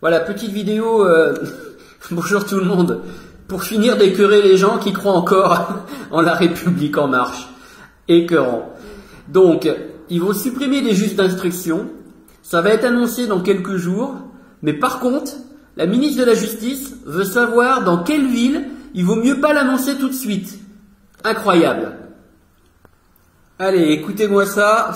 Voilà, petite vidéo, bonjour tout le monde, pour finir d'écœurer les gens qui croient encore en la République en marche. Écœurant. Donc, ils vont supprimer les juges d'instruction, ça va être annoncé dans quelques jours, mais par contre, la ministre de la Justice veut savoir dans quelle ville il vaut mieux pas l'annoncer tout de suite. Incroyable. Allez, écoutez-moi ça,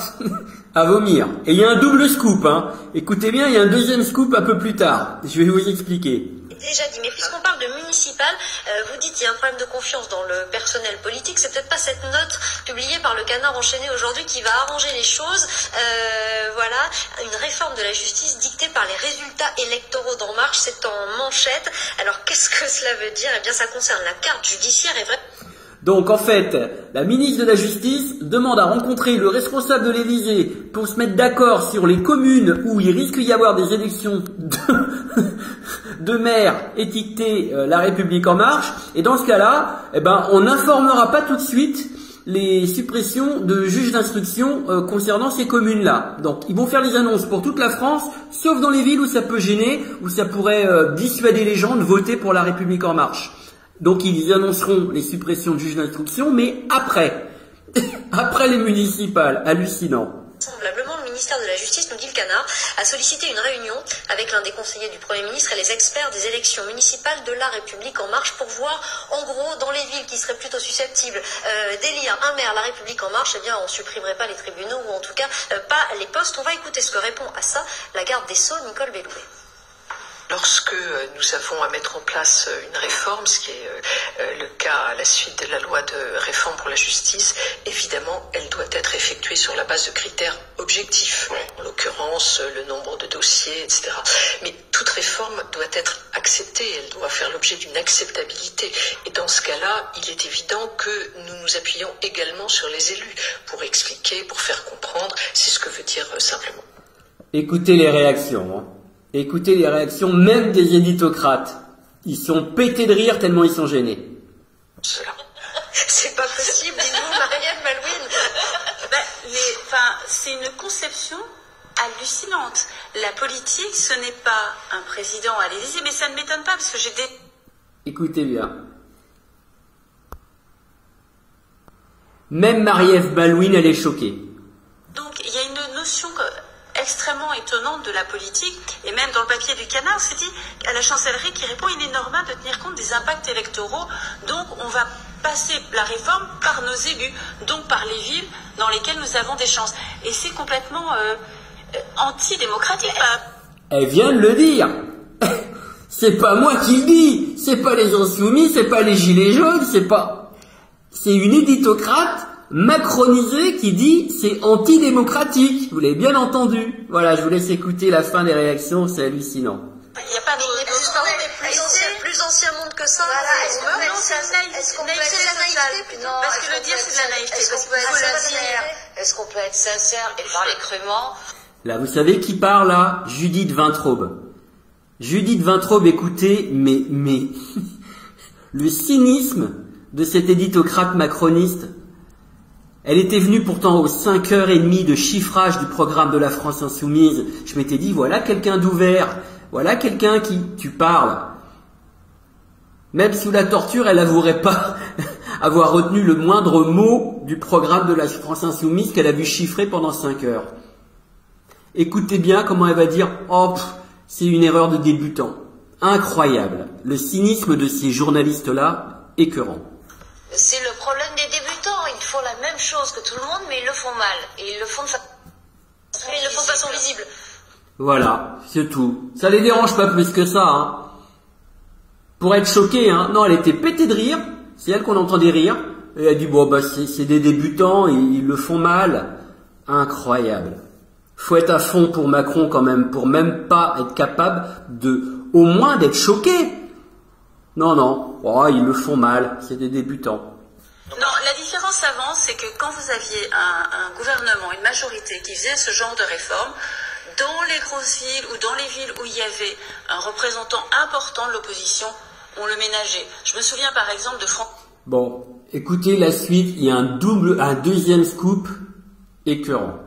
à vomir. Et il y a un double scoop, hein. Écoutez bien, il y a un deuxième scoop un peu plus tard. Je vais vous expliquer. Déjà dit, mais puisqu'on parle de municipal, vous dites qu'il y a un problème de confiance dans le personnel politique, c'est peut-être pas cette note publiée par le Canard enchaîné aujourd'hui qui va arranger les choses. Voilà, une réforme de la justice dictée par les résultats électoraux d'En Marche, c'est en manchette. Alors qu'est-ce que cela veut dire? Eh bien ça concerne la carte judiciaire et vrai. Donc en fait, la ministre de la Justice demande à rencontrer le responsable de l'Élysée pour se mettre d'accord sur les communes où il risque d'y avoir des élections de maires étiquetées La République en marche. Et dans ce cas-là, eh ben, on n'informera pas tout de suite les suppressions de juges d'instruction concernant ces communes-là. Donc ils vont faire les annonces pour toute la France, sauf dans les villes où ça peut gêner, où ça pourrait dissuader les gens de voter pour La République en marche. Donc ils annonceront les suppressions de juges d'instruction, mais après. Après les municipales. Hallucinant. Vraisemblablement, le ministère de la Justice, nous dit le Canard, a sollicité une réunion avec l'un des conseillers du Premier ministre et les experts des élections municipales de La République en marche pour voir, en gros, dans les villes qui seraient plutôt susceptibles d'élire un maire La République en marche, eh bien, on supprimerait pas les tribunaux ou en tout cas pas les postes. On va écouter ce que répond à ça la garde des Sceaux, Nicole Belloubet. Lorsque nous avons à mettre en place une réforme, ce qui est le cas à la suite de la loi de réforme pour la justice, évidemment, elle doit être effectuée sur la base de critères objectifs, en l'occurrence le nombre de dossiers, etc. Mais toute réforme doit être acceptée, elle doit faire l'objet d'une acceptabilité. Et dans ce cas-là, il est évident que nous nous appuyons également sur les élus pour expliquer, pour faire comprendre, c'est ce que veut dire simplement. Écoutez les réactions, hein. Écoutez les réactions même des éditocrates. Ils sont pétés de rire tellement ils sont gênés. C'est pas possible, dis-nous, Marianne Malouine. C'est une conception hallucinante. La politique, ce n'est pas un président à l'Élysée, mais ça ne m'étonne pas parce que j'ai des... Écoutez bien. Même Marie-Ève Malouine, elle est choquée. Donc, il y a une notion extrêmement étonnante de la politique, et même dans le papier du Canard, c'est dit à la chancellerie qui répond il est normal de tenir compte des impacts électoraux, donc on va passer la réforme par nos élus, donc par les villes dans lesquelles nous avons des chances. Et c'est complètement antidémocratique. Elle vient de le dire. C'est pas moi qui le dis, c'est pas les insoumis, c'est pas les gilets jaunes, c'est une éditocrate macronisé qui dit c'est antidémocratique. Vous l'avez bien entendu. Voilà, je vous laisse écouter la fin des réactions, c'est hallucinant. Il n'y a pas plus ancien monde que ça. Voilà, est-ce qu'on peut être sincère? Parce que le dire c'est de la naïveté. Est-ce qu'on peut être sincère et parler crûment? Là, vous savez qui parle là? Judith Vintraube. Judith Vintraube, écoutez, mais le cynisme de cet éditocrate macroniste. Elle était venue pourtant aux 5h30 de chiffrage du programme de la France Insoumise. Je m'étais dit, voilà quelqu'un d'ouvert, voilà quelqu'un qui... Tu parles. Même sous la torture, elle avouerait pas avoir retenu le moindre mot du programme de la France Insoumise qu'elle a vu chiffrer pendant 5 heures. Écoutez bien comment elle va dire, oh, c'est une erreur de débutant. Incroyable. Le cynisme de ces journalistes-là, écœurant. C'est le problème des débutants. Ils font la même chose que tout le monde, mais ils le font mal. Et ils le font de façon visible. Voilà, c'est tout. Ça les dérange pas plus que ça, hein. Pour être choquée, hein. Non, elle était pétée de rire. C'est elle qu'on entendait rire. Et elle dit, bon, bah, c'est des débutants, ils le font mal. Incroyable. Faut être à fond pour Macron quand même, pour même pas être capable au moins d'être choqué. Non, oh, ils le font mal, c'est des débutants. Non, la différence avant, c'est que quand vous aviez un gouvernement, une majorité qui faisait ce genre de réforme, dans les grosses villes ou dans les villes où il y avait un représentant important de l'opposition, on le ménageait. Je me souviens par exemple de France... Bon, écoutez la suite, il y a un deuxième scoop écœurant.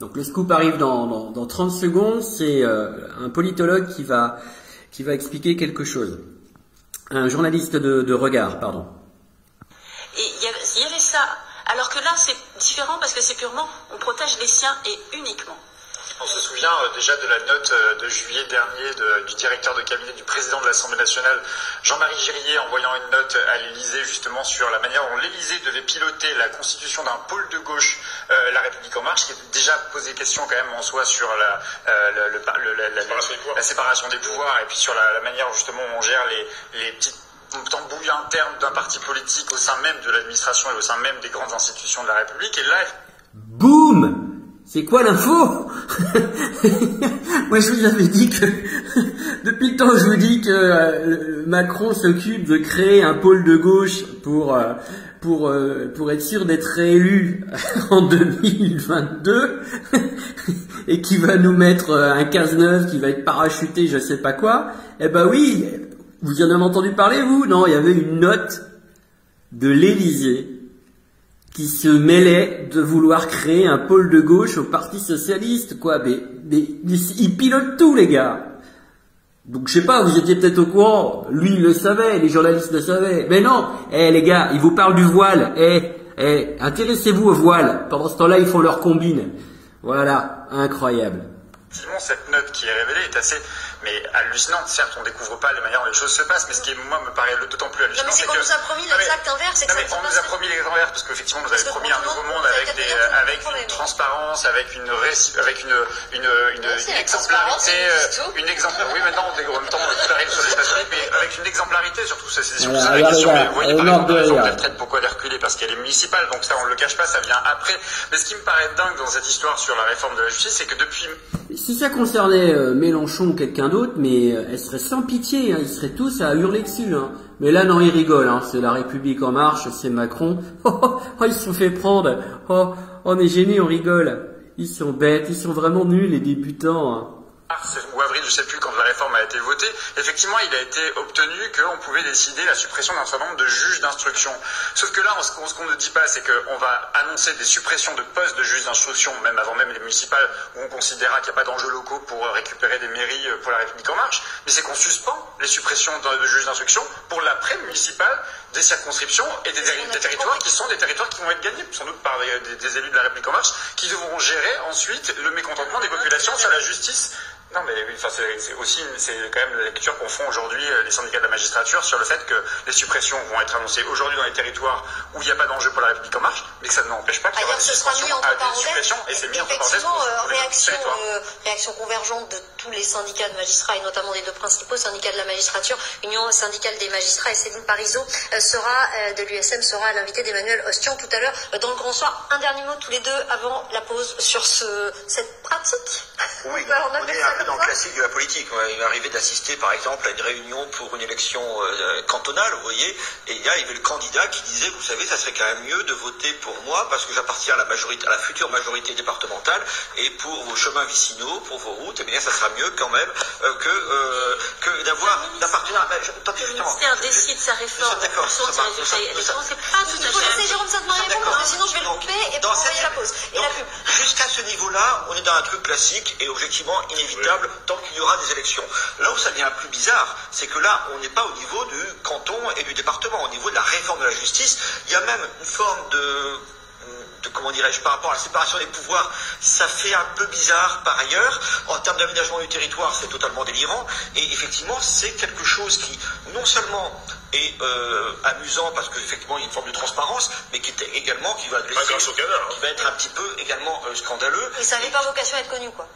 Donc le scoop arrive dans 30 secondes, c'est un politologue qui va expliquer quelque chose. Un journaliste de Regard, pardon. Et il y avait ça, alors que là c'est différent parce que c'est purement, on protège les siens et uniquement. On se souvient déjà de la note de juillet dernier du directeur de cabinet du président de l'Assemblée nationale, Jean-Marie Gérier, envoyant une note à l'Élysée justement sur la manière dont l'Élysée devait piloter la constitution d'un pôle de gauche, La République en marche, qui a déjà posé question quand même en soi sur la séparation des pouvoirs et puis sur la manière justement où on gère les petites tambouilles internes d'un parti politique au sein même de l'administration et au sein même des grandes institutions de la République. Et là, boum! C'est quoi l'info? Moi, je vous avais dit que, depuis le temps, je vous dis que Macron s'occupe de créer un pôle de gauche pour être sûr d'être réélu en 2022 et qui va nous mettre un casse-neuf qui va être parachuté, je sais pas quoi. Eh ben oui, vous en avez entendu parler, vous? Non, il y avait une note de l'Élysée qui se mêlait de vouloir créer un pôle de gauche au Parti Socialiste, quoi. Mais ils pilotent tout, les gars. Donc, je sais pas, vous étiez peut-être au courant. Lui, il le savait, les journalistes le savaient. Mais non, les gars, ils vous parlent du voile. Intéressez-vous au voile. Pendant ce temps-là, ils font leur combine. Voilà, incroyable. Effectivement, cette note qui est révélée est assez hallucinante. Certes, on ne découvre pas les manières dont les choses se passent, mais ce qui, moi, me paraît d'autant plus hallucinant. Non, mais c'est qu'on nous a promis l'exact inverse. On nous a promis l'exact inverse parce qu'effectivement, on nous avait promis un nouveau monde avec une transparence, avec une exemplarité. Oui, maintenant, en même temps, tout arrive sur l'espace public, mais avec une exemplarité, surtout, c'est surtout ça la question. Mais vous voyez, par exemple, la retraite, pourquoi elle est reculée? Parce qu'elle est municipale, donc ça, on ne le cache pas, ça vient après. Mais ce qui me paraît dingue dans cette histoire sur la réforme de la justice, c'est que depuis... Si ça concernait Mélenchon ou quelqu'un d'autre, mais elle serait sans pitié, hein, ils seraient tous à hurler dessus. Hein. Mais là, non, ils rigolent. Hein, c'est la République en marche, c'est Macron. Oh, ils se sont fait prendre. Oh, on est gênés, on rigole. Ils sont bêtes, ils sont vraiment nuls, les débutants. Hein. Ou avril, je ne sais plus, quand la réforme a été votée, effectivement, il a été obtenu qu'on pouvait décider la suppression d'un certain nombre de juges d'instruction. Sauf que là, ce qu'on ne dit pas, c'est qu'on va annoncer des suppressions de postes de juges d'instruction, même avant même les municipales, où on considérera qu'il n'y a pas d'enjeux locaux pour récupérer des mairies pour la République en marche, mais c'est qu'on suspend les suppressions de juges d'instruction pour l'après-municipale des circonscriptions et des territoires qui sont des territoires qui vont être gagnés, sans doute par des élus de la République en marche, qui devront gérer ensuite le mécontentement des populations sur la justice. Non, mais enfin, c'est quand même la lecture qu'on font aujourd'hui les syndicats de la magistrature sur le fait que les suppressions vont être annoncées aujourd'hui dans les territoires où il n'y a pas d'enjeu pour la République en marche, mais que ça n'empêche pas qu'il y aura des suppressions, et c'est mis entre parenthèses réaction convergente de tous les syndicats de magistrats et notamment des deux principaux syndicats de la magistrature, Union syndicale des magistrats, et Céline Parizeau de l'USM sera l'invité d'Emmanuel Ostian tout à l'heure dans le Grand Soir. Un dernier mot tous les deux avant la pause sur cette pratique. Oui, on est un peu dans le classique de la politique. Il m'est arrivé d'assister par exemple à une réunion pour une élection cantonale, vous voyez, et là il y avait le candidat qui disait, vous savez, ça serait quand même mieux de voter pour moi parce que j'appartiens à la future majorité départementale, et pour vos chemins vicinaux, pour vos routes, eh bien ça sera mieux quand même que d'appartenir à... Le ministère décide sa réforme, c'est pas tout à fait... Il faut laisser Jérôme Sainte-Marie répondre parce que sinon je vais le couper et puis envoyer la pause. Et la pub. Jusqu'à ce niveau-là, on est dans un truc classique et objectivement inévitable tant qu'il y aura des élections. Là où ça devient plus bizarre, c'est que là, on n'est pas au niveau du canton et du département, au niveau de la réforme de la justice. Il y a même une forme de comment dirais-je, par rapport à la séparation des pouvoirs, ça fait un peu bizarre par ailleurs. En termes d'aménagement du territoire, c'est totalement délirant. Et effectivement, c'est quelque chose qui, non seulement est amusant parce qu'effectivement il y a une forme de transparence, mais qui va être un petit peu également scandaleux. Et ça n'avait pas vocation à être connu, quoi.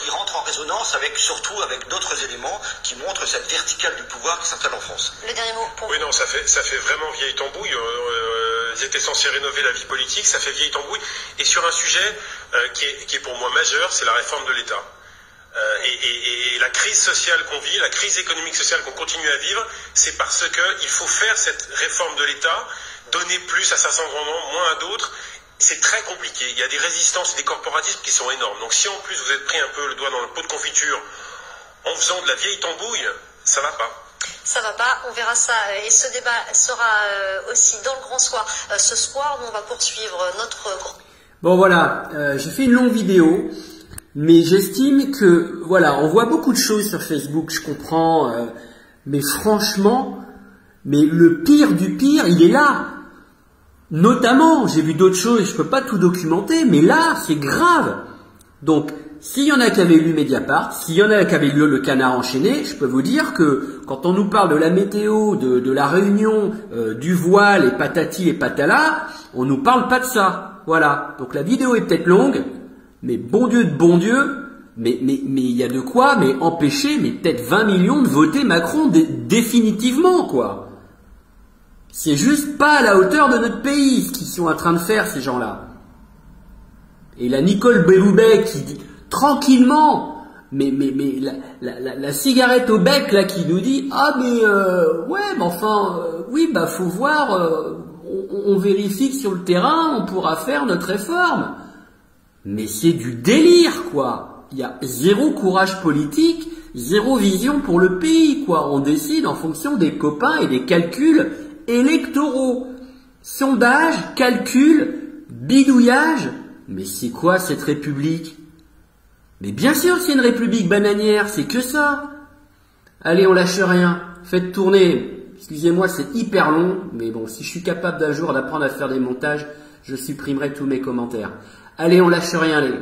Il rentre en résonance surtout avec d'autres éléments qui montrent cette verticale du pouvoir qui s'installe en France. Le dernier mot pour vous. Oui, non, ça fait vraiment vieille tambouille. Ils étaient censés rénover la vie politique, ça fait vieille tambouille. Et sur un sujet qui est pour moi majeur, c'est la réforme de l'État. Et la crise sociale qu'on vit, la crise économique sociale qu'on continue à vivre, c'est parce qu'il faut faire cette réforme de l'État, donner plus à certains endroits, moins à d'autres. C'est très compliqué. Il y a des résistances et des corporatismes qui sont énormes. Donc si en plus vous êtes pris un peu le doigt dans le pot de confiture en faisant de la vieille tambouille, ça va pas. Ça va pas, on verra ça. Et ce débat sera aussi dans le Grand Soir ce soir. Nous, on va poursuivre notre... Bon voilà, j'ai fait une longue vidéo, mais j'estime que, voilà, on voit beaucoup de choses sur Facebook, je comprends, mais franchement, mais le pire du pire, il est là. Notamment, j'ai vu d'autres choses, je peux pas tout documenter, mais là, c'est grave. Donc, s'il y en a qui avaient lu Mediapart, s'il y en a qui avaient lu Le Canard enchaîné, je peux vous dire que quand on nous parle de la météo, de la Réunion, du voile et patati et patala, on nous parle pas de ça. Voilà. Donc la vidéo est peut-être longue, mais bon Dieu de bon Dieu, mais il y a de quoi, mais empêcher, mais peut-être 20 millions de voter Macron définitivement, quoi. C'est juste pas à la hauteur de notre pays, ce qu'ils sont en train de faire, ces gens-là. Et la Nicole Belloubet qui dit tranquillement, mais la cigarette au bec là qui nous dit ah mais ouais mais enfin oui bah faut voir, on vérifie que sur le terrain on pourra faire notre réforme. Mais c'est du délire quoi. Il y a zéro courage politique, zéro vision pour le pays quoi. On décide en fonction des copains et des calculs électoraux. Sondage, calcul, bidouillage. Mais c'est quoi cette république? Mais bien sûr c'est une république bananière, c'est que ça. Allez, on lâche rien, faites tourner. Excusez-moi, c'est hyper long, mais bon, si je suis capable d'un jour d'apprendre à faire des montages, je supprimerai tous mes commentaires. Allez, on lâche rien, les gars.